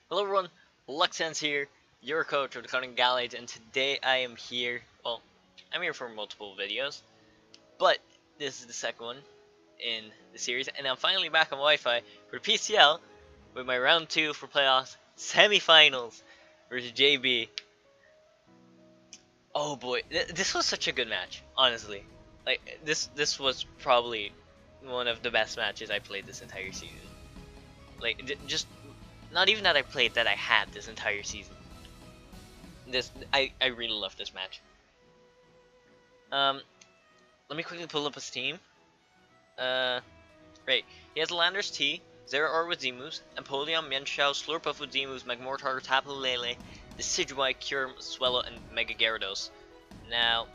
Hello everyone, Luxens here, your coach of the Cunning Gallies, and today I am here, well, I'm here for multiple videos, but this is the second one in the series, and I'm finally back on Wi-Fi for PCL with my round 2 for playoffs semi-finals versus JB. Oh boy, this was such a good match, honestly. Like, this was probably one of the best matches I played this entire season. Like, just not even that I played, that I had this entire season. I really love this match. Let me quickly pull up his team. Right. He has Landers T, Zeraor with Z-moves, Empoleon, Mienshao, Slurpuff with Z-moves, Magmortar, Tapu Lele, Decidueye, Cure, Swellow, and Mega Gyarados. Now,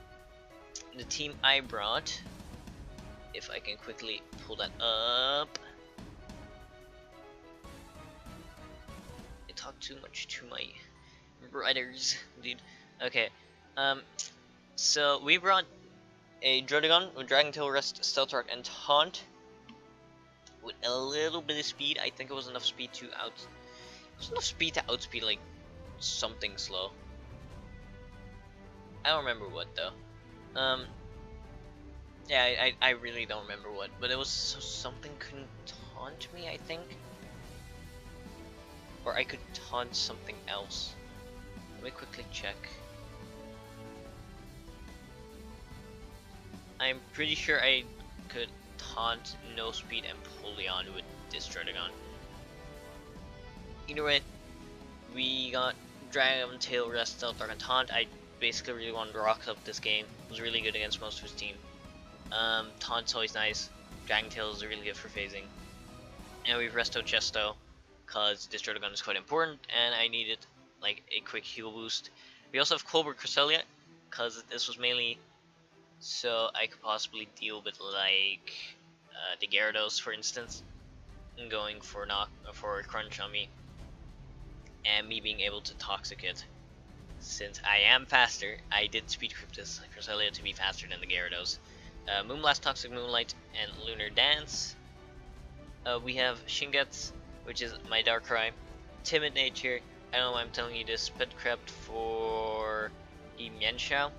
the team I brought, if I can quickly pull that up. I talk too much to my brothers, dude. Okay, so we brought a Druddigon with Dragon Tail, Rest, Stealth Rock, and Taunt with a little bit of speed. I think it was enough speed to outspeed like something slow. I don't remember what though. Yeah, I really don't remember what, but it was something couldn't taunt me, I think, or I could taunt something else. Let me quickly check. I'm pretty sure I could taunt No Speed and Empoleon with this Druddigon. Either way, we got Dragon Tail, Rest, Stealth Rock, and Taunt. I basically really wanted to rock up this game. It was really good against most of his team. Taunt's always nice. Dragon Tail is really good for phasing. And we have Resto Chesto, cause this Druddigon is quite important, and I needed like a quick heal boost. We also have Colbert Cresselia, cause this was mainly so I could possibly deal with like the Gyarados, for instance, and going for a crunch on me, and me being able to Toxic it. Since I am faster, I did speed crypt this Cresselia to be faster than the Gyarados. Moonblast, Toxic Moonlight, and Lunar Dance. We have Shingetsu, which is my Darkrai. Timid Nature, I don't know why I'm telling you this, Pet Crept for Mienshao.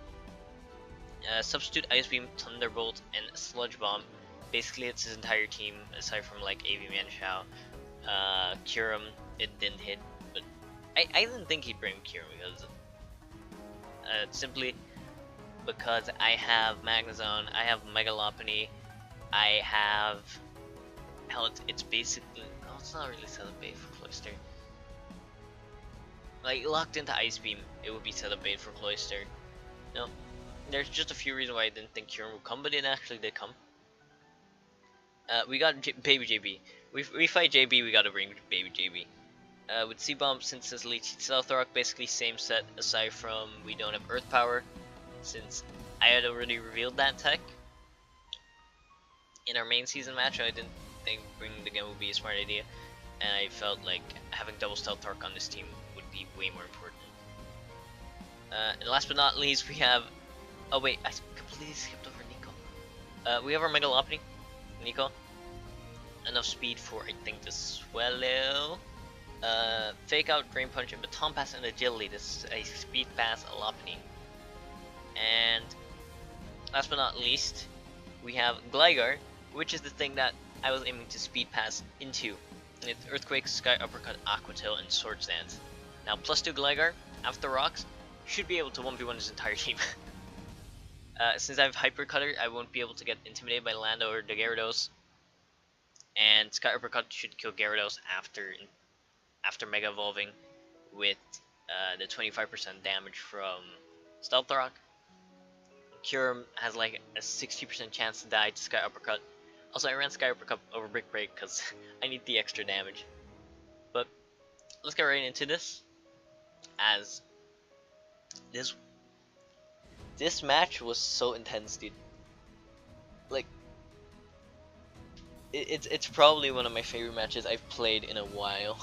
Substitute Ice Beam, Thunderbolt, and Sludge Bomb. Basically, it's his entire team, aside from like AV Mienshao. Kyurem, it didn't hit, but I didn't think he'd bring Kyurem because simply because I have Magnezone, I have Megalopony, I have hell. It's basically it's not really set up bait for Cloyster. Like locked into Ice Beam, it would be set up bait for Cloyster. No. There's just a few reasons why I didn't think Kyurem would come, but it actually did come. We got Baby JB. We fight JB, we gotta bring Baby JB. With C-Bomb, since it's Leech Stealth Rock, basically same set, aside from we don't have Earth Power, since I had already revealed that tech in our main season match. I didn't think bringing the gun would be a smart idea, and I felt like having double Stealth Rock on this team would be way more important. And last but not least, we have oh wait, I completely skipped over Nico. We have our Megalopony, Nico. Enough speed for I think the Swellow. Fake Out, Drain Punch, and Baton Pass and Agility. This is a Speed Pass Lopunny. And last but not least, we have Gligar, which is the thing that I was aiming to Speed Pass into. It's Earthquake, Sky Uppercut, Aqua Tail, and Swords Dance. Now +2 Gligar, after rocks, should be able to 1v1 his entire team. Since I have Hyper Cutter, I won't be able to get intimidated by Lando or the Gyarados. And Sky Uppercut should kill Gyarados after Mega Evolving with the 25% damage from Stealth Rock. Kyurem has like a 60% chance to die to Sky Uppercut. Also, I ran Sky Uppercut over Brick Break because I need the extra damage. But let's get right into this. As this match was so intense, dude. Like, it's probably one of my favorite matches I've played in a while.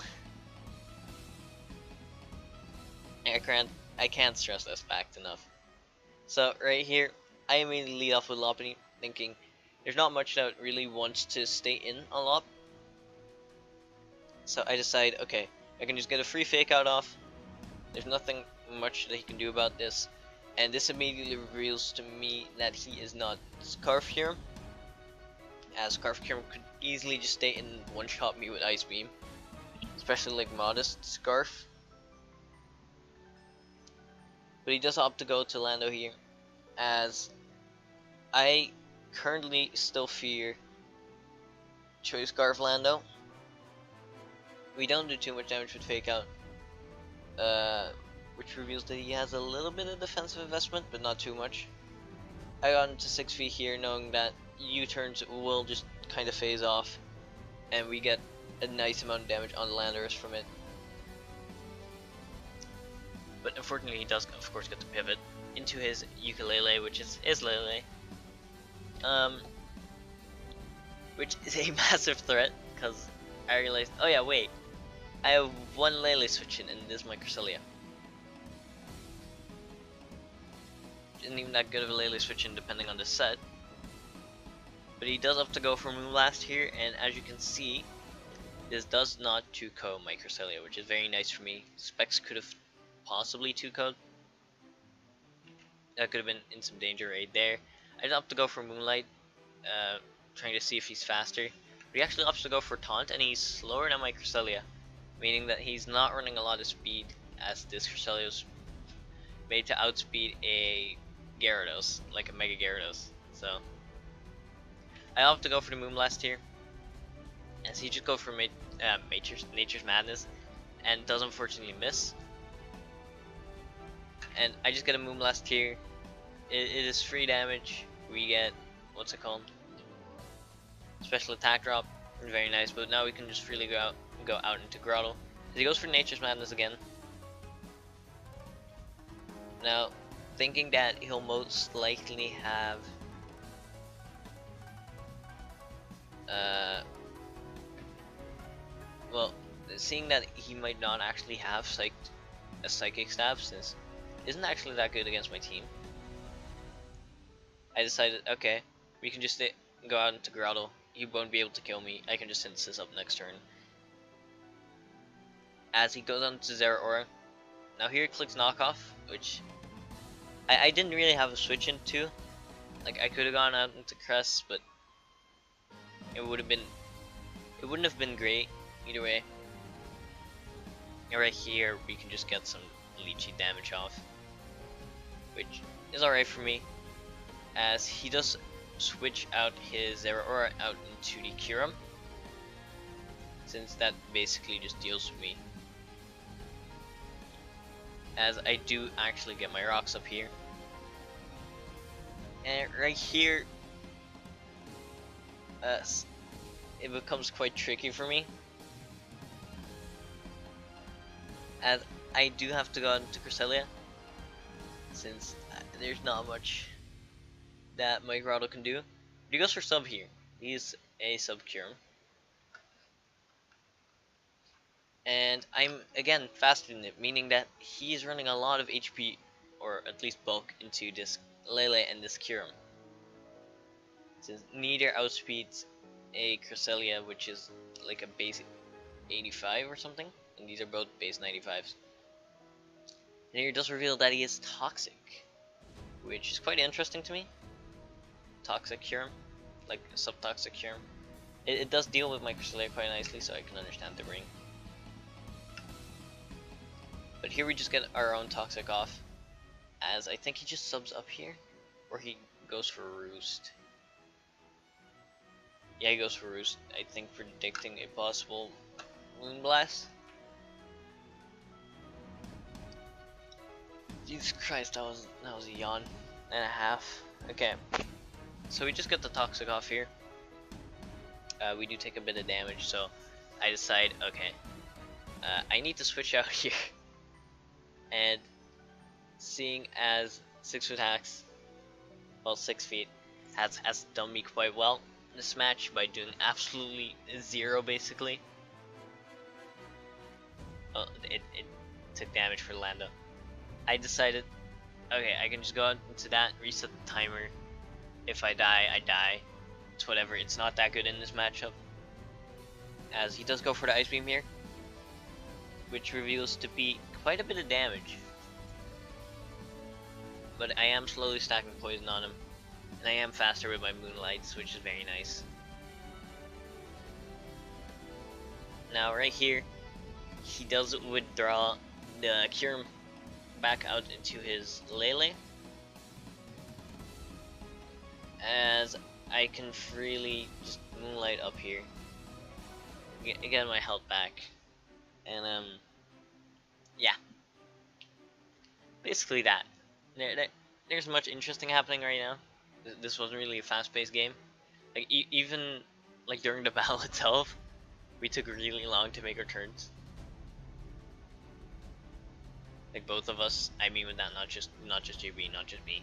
I can't stress this fact enough. So right here, I immediately lead off with Lopunny, thinking there's not much that really wants to stay in on Lop. So I decide, okay, I can just get a free fake out off. There's nothing much that he can do about this. And this immediately reveals to me that he is not Scarf Cure, as Scarf Cure could easily just stay and one-shot me with Ice Beam, especially like Modest Scarf. But he does opt to go to Lando here, as I currently still fear Choice Scarf Lando. We don't do too much damage with Fake Out, which reveals that he has a little bit of defensive investment, but not too much. I got into 6 feet here, knowing that U-turns will just kind of phase off, and we get a nice amount of damage on the Landers from it. But unfortunately, he does, of course, get to pivot into his ukulele, which is his Lele, which is a massive threat, because I realized, oh yeah, wait, I have one Lele switch in, and this is my Cresselia. Isn't even that good of a Lele switch in depending on the set. But he does have to go for Moonblast here, and as you can see, this does not 2-ko my Cresselia, which is very nice for me. Specs could have possibly 2-ko'd. That could have been in some danger right there. I did opt to go for Moonlight, trying to see if he's faster. But he actually opts to go for Taunt, and he's slower than my Cresselia, meaning that he's not running a lot of speed, as this Cresselia is made to outspeed a Gyarados, like a Mega Gyarados. So I opt to go for the Moonblast here, as he just go for Nature's Madness, and does unfortunately miss. And I just get a Moonblast here. It is free damage. We get, what's it called? Special attack drop. Very nice, but now we can just freely go out into Grotto. He goes for Nature's Madness again. Now, thinking that he'll most likely have well, seeing that he might not actually have a Psychic Stab, since it isn't actually that good against my team, I decided, okay, we can just go out into Grotto. He won't be able to kill me. I can just Synthesis up next turn. As he goes on to Zeraora. Now here he clicks Knockoff, which I didn't really have a switch into. Like, I could have gone out into Crest, but it wouldn't have been great either way. And right here we can just get some leechy damage off, which is alright for me, as he does switch out his Zeraora out into the Kyurem, since that basically just deals with me, as I do actually get my rocks up here. And right here, it becomes quite tricky for me, as I do have to go into Cresselia, since there's not much that my Grotto can do. But he goes for sub here. He's a sub Kyurem. And I'm again faster than it, meaning that he's running a lot of HP, or at least bulk, into this Lele and this Kyurem, since neither outspeeds a Cresselia, which is like a base 85 or something, and these are both base 95s. And here it does reveal that he is toxic, which is quite interesting to me. Toxic Kyurem, like a sub-toxic Kyurem. It does deal with my Cresselia quite nicely, so I can understand the ring. But here we just get our own toxic off, as I think he just subs up here, or he goes for Roost. Yeah, he goes for Roost, I think, predicting a possible Moonblast. Jesus Christ, that was a yawn and a half. Okay, so we just got the toxic off here. We do take a bit of damage, so I decide, okay, I need to switch out here. And seeing as 6 foot hacks, well, 6 feet, has done me quite well in this match by doing absolutely zero basically. Oh, it took damage for Lando. I decided, okay, I can just go into that, reset the timer. If I die, I die. It's whatever, it's not that good in this matchup. As he does go for the Ice Beam here. which reveals to be quite a bit of damage. But I am slowly stacking poison on him, and I am faster with my moonlights, which is very nice. Now right here, he does withdraw the Cure back out into his Lele, as I can freely just moonlight up here, get my health back, and yeah, basically that. There's much interesting happening right now. This wasn't really a fast-paced game. Like even like during the battle itself, we took really long to make our turns. Like both of us, I mean with that, not just JB, not just me,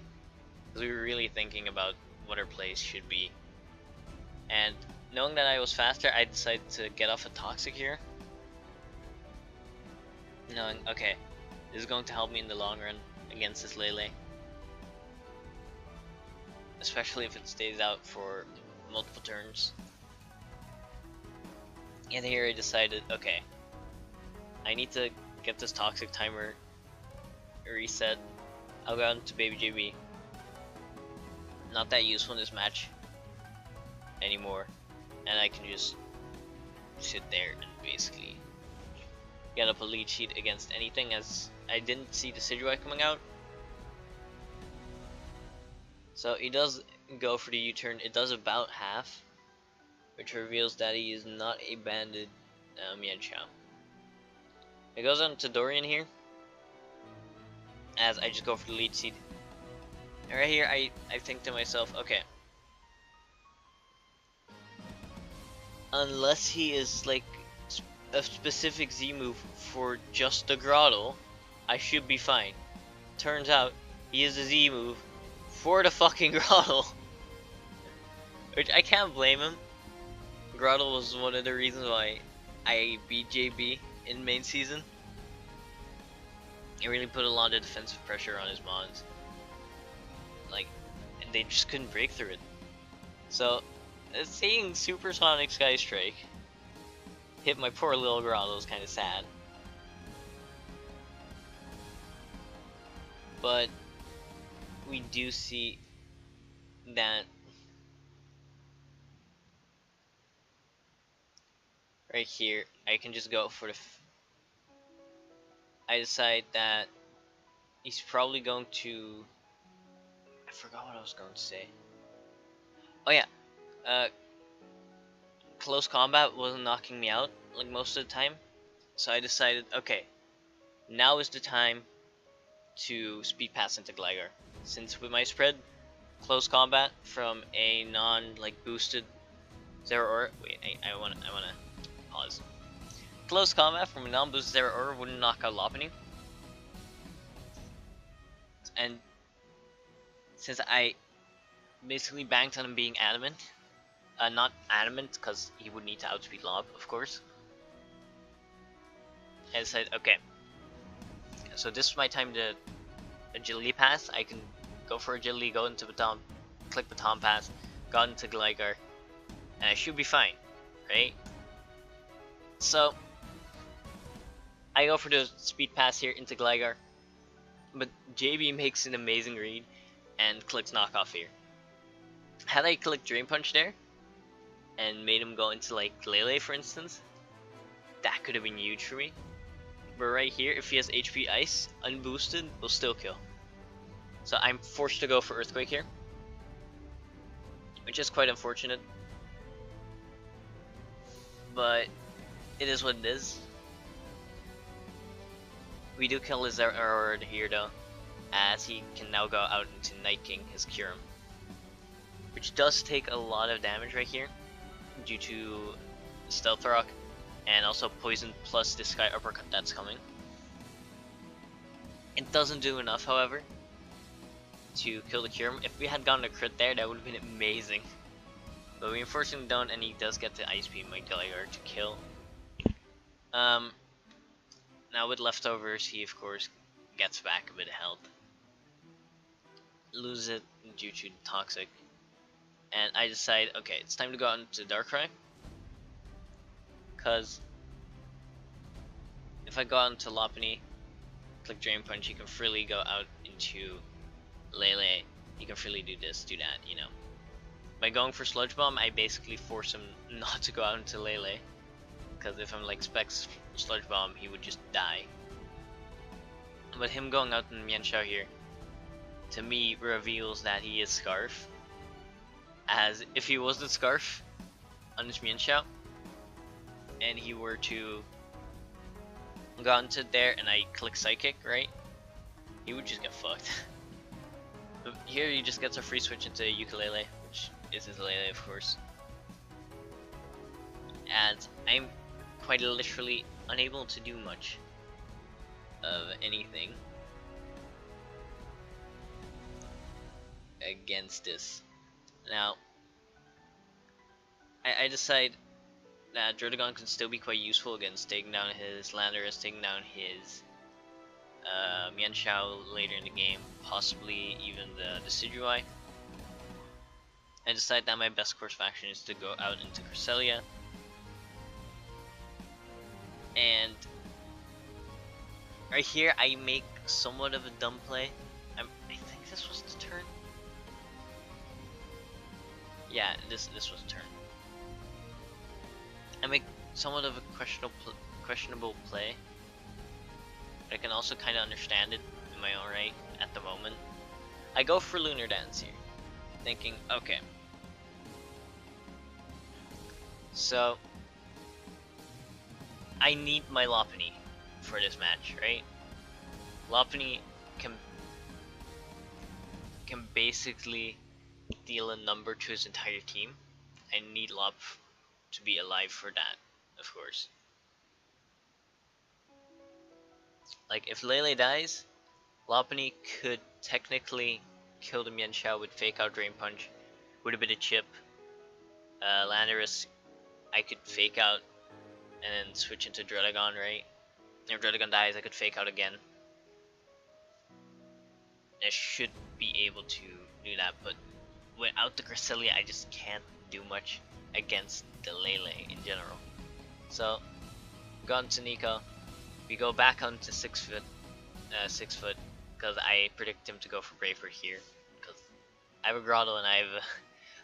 because we were really thinking about what our plays should be. And knowing that I was faster, I decided to get off a toxic here. Knowing, okay, this is going to help me in the long run against this Lele. Especially if it stays out for multiple turns. And here I decided, okay, I need to get this toxic timer reset. I'll go out to Baby JB. Not that useful in this match anymore, and I can just sit there and basically get up a lead sheet against anything, as I didn't see the Sidgewai coming out. So he does go for the U-turn. It does about half, which reveals that he is not a banded Mienshao. It goes on to Dorian here, as I just go for the lead seed. And right here I think to myself, okay, unless he is like a specific Z move for just the Grottle, I should be fine. Turns out he is a Z move for the fucking Grottle, which I can't blame him. Grottle was one of the reasons why I beat JB in main season. It really put a lot of defensive pressure on his mons, like, and they just couldn't break through it. So seeing Supersonic Sky Strike hit my poor little Grottle was kind of sad. But we do see that right here, I can just go for the I decide that he's probably going to, I forgot what I was going to say. Oh yeah, close combat wasn't knocking me out like most of the time, so I decided, okay, now is the time to speed pass into Gligar, since with my spread close combat from a non like boosted Zeraora, wait, I wanna pause. Close combat from a non boosted Zeraora wouldn't knock out Lopunny, and since I basically banked on him being adamant, not adamant because he would need to outspeed Lob, of course, I decided, okay, so this is my time to agility pass. I can go for agility, go into baton, click baton pass, got into Gligar, and I should be fine, right? So I go for the speed pass here into Gligar, but JB makes an amazing read and clicks knockoff here. Had I clicked Drain Punch there and made him go into like Lele for instance, that could have been huge for me. But right here, if he has HP Ice, unboosted, will still kill. So I'm forced to go for Earthquake here, which is quite unfortunate. But it is what it is. We do kill his Zeraora here though, as he can now go out into Night King, his Kyurem, which does take a lot of damage right here due to Stealth Rock and also Poison plus this Sky Uppercut that's coming. It doesn't do enough, however, to kill the Kyurem. If we had gotten a crit there, that would have been amazing. But we unfortunately don't, and he does get the Ice Beam my Gligar to kill. Now with leftovers, he of course gets back a bit of health. Lose it due to Toxic. And I decide, okay, it's time to go out into Darkrai. Because if I go out into Lopunny, click Drain Punch, you can freely go out into Lele. You can freely do this, do that, you know. By going for Sludge Bomb, I basically force him not to go out into Lele. Because if I'm like Specs Sludge Bomb, he would just die. But him going out in Mienshao here, to me, reveals that he is Scarf. As if he wasn't Scarf on his Mienshao, and he were to go into there and I click Psychic, right? He would just get fucked. But here he just gets a free switch into Ukulele, which is his Lele, of course. And I'm quite literally unable to do much of anything against this. Now, I decide that Druddigon can still be quite useful against taking down his Landorus, taking down his Mienshao later in the game, possibly even the Decidueye. I decide that my best course of action is to go out into Cresselia. And right here I make somewhat of a dumb play. I think this was the turn. Yeah, this was the turn. I make somewhat of a questionable play. But I can also kind of understand it in my own right at the moment. I go for Lunar Dance here, thinking, okay. So I need my Lopunny for this match, right? Lopunny can basically deal a number to his entire team. I need Lop to be alive for that, of course. Like, if Lele dies, Lopunny could technically kill the Mienshao with Fake Out Drain Punch with a bit of chip. Landorus, I could Fake Out and then switch into Druddigon, right? If Druddigon dies, I could Fake Out again. I should be able to do that, but without the Cresselia, I just can't do much against the Lele in general. So, gone to Nico. We go back onto 6 foot, because I predict him to go for Braver here. Because I have a Grotto and I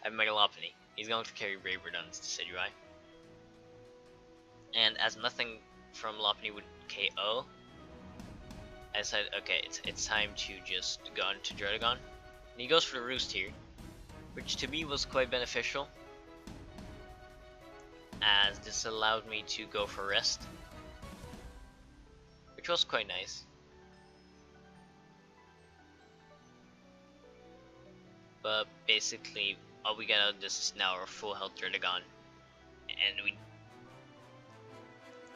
have Mega Lopunny. He's going to carry Braver on his Decidueye. And as nothing from Lopunny would KO, I decided, okay, it's time to just go into Druddigon. And he goes for the Roost here, which to me was quite beneficial, as this allowed me to go for Rest, which was quite nice. But basically, all we get out of this is now our full health Druddigon,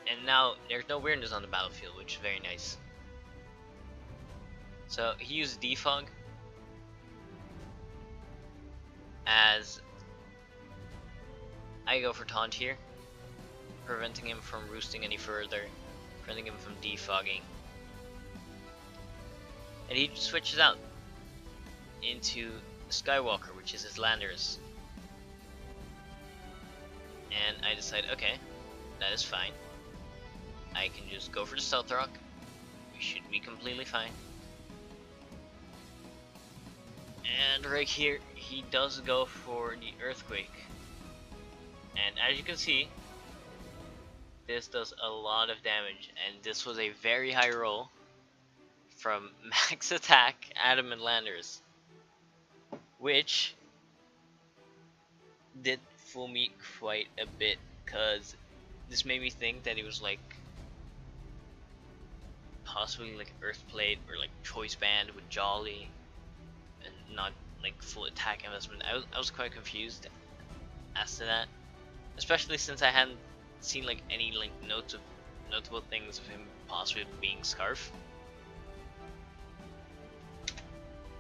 and now there's no weirdness on the battlefield, which is very nice. So he used Defog as I go for Taunt here, preventing him from roosting any further, preventing him from defogging. And he switches out into Skywalker, which is his Landorus. And I decide, okay, that is fine. I can just go for the Stealth Rock. We should be completely fine. And right here, he does go for the Earthquake. And as you can see, this does a lot of damage. And this was a very high roll from Max Attack, Adam, and Landorus, which did fool me quite a bit, because this made me think that it was like possibly like Earthplate or like Choice Band with Jolly and not like full attack investment. I was quite confused as to that, especially since I hadn't seen like any like notable things of him possibly being Scarf.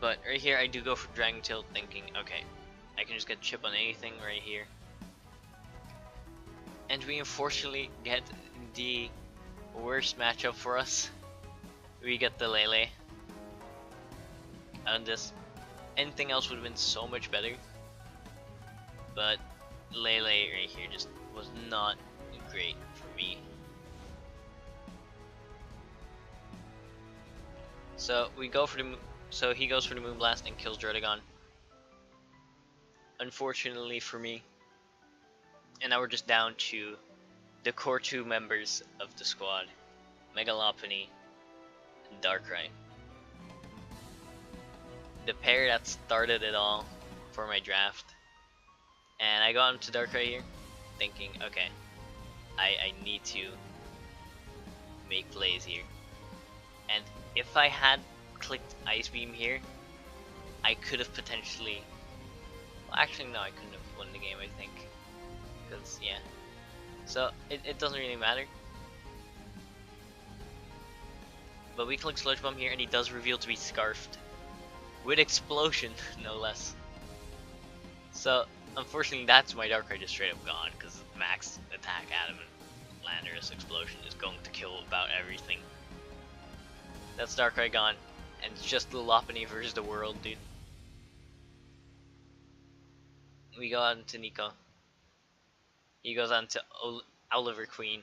But right here I do go for Dragon Tail, thinking, okay, I can just get chip on anything right here. And we unfortunately get the worst matchup for us. We get the Lele. And this, anything else would have been so much better. But Lele right here just was not great for me. So so he goes for the Moonblast and kills Drotagon. Unfortunately for me. And now we're just down to the core 2 members of the squad. Megalopony and Darkrai. The pair that started it all for my draft. And I got into Darkrai here, thinking, okay, I need to make plays here. And if I had clicked Ice Beam here, I could have potentially... Well, actually, no, I couldn't have won the game, I think. Because, yeah. So, it doesn't really matter. But we click Sludge Bomb here, and he does reveal to be Scarfed. With Explosion, no less. So, unfortunately, that's my Darkrai just straight up gone, because max attack Adamant Landorus Explosion is going to kill about everything. That's Darkrai gone, and it's just the Lopunny versus the world, dude. We go on to Nico. He goes on to Oliver Queen.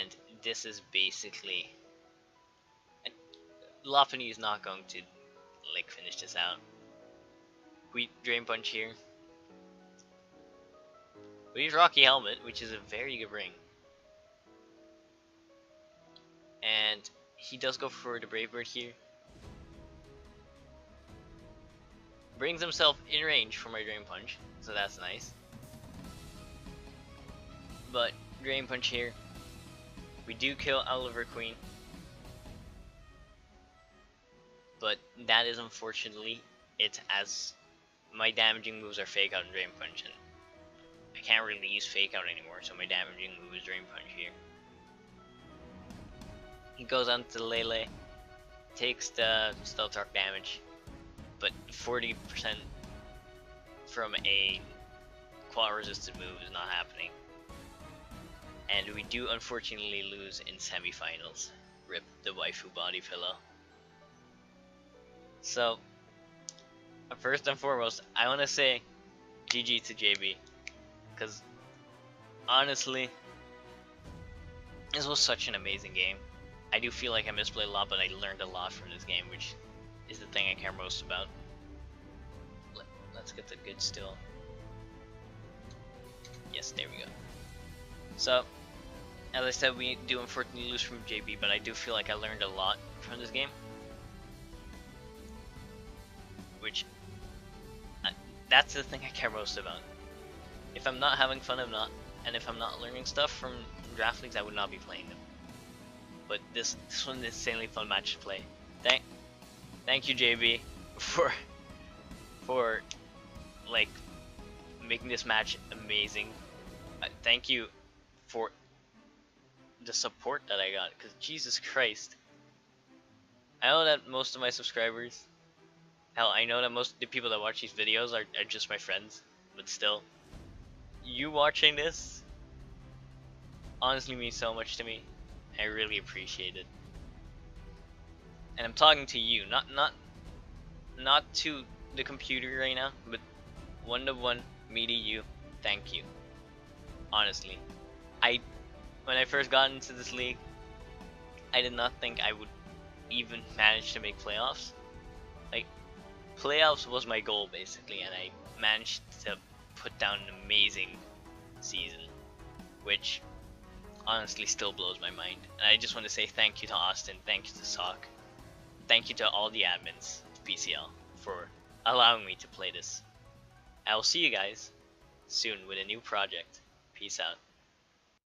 And this is basically... Lopunny is not going to like finish this out. We Drain Punch here. We use Rocky Helmet, which is a very good ring. And he does go for the Brave Bird here. Brings himself in range for my Drain Punch, so that's nice. But Drain Punch here. We do kill Oliver Queen. But that is unfortunately it, as my damaging moves are Fake Out and Drain Punch, and I can't really use Fake Out anymore, so my damaging move is Drain Punch here. He goes on to Lele, takes the Stealth Rock damage, but 40% from a Claw resisted move is not happening. And we do unfortunately lose in semifinals. Rip the waifu body pillow. So, first and foremost, I want to say GG to JB, because honestly, this was such an amazing game. I do feel like I misplayed a lot, but I learned a lot from this game, which is the thing I care most about. Let's get the good still. Yes, there we go. So, as I said, we do unfortunately lose from JB, but I do feel like I learned a lot from this game. Which, that's the thing I care most about. If I'm not having fun, I'm not. And if I'm not learning stuff from draft leagues, I would not be playing them. But this was an insanely fun match to play. Thank you, JB, for like making this match amazing. Thank you for the support that I got, because Jesus Christ, I know that most of my subscribers, hell, I know that most of the people that watch these videos are just my friends, but still, you watching this honestly means so much to me. I really appreciate it. And I'm talking to you, not to the computer right now, but one-to-one, me to you. Thank you. Honestly, when I first got into this league, I did not think I would even manage to make playoffs. Like, playoffs was my goal basically, and I managed to put down an amazing season, which honestly still blows my mind. And I just want to say thank you to Austin, thank you to Sock, thank you to all the admins of PCL for allowing me to play this. I will see you guys soon with a new project. Peace out.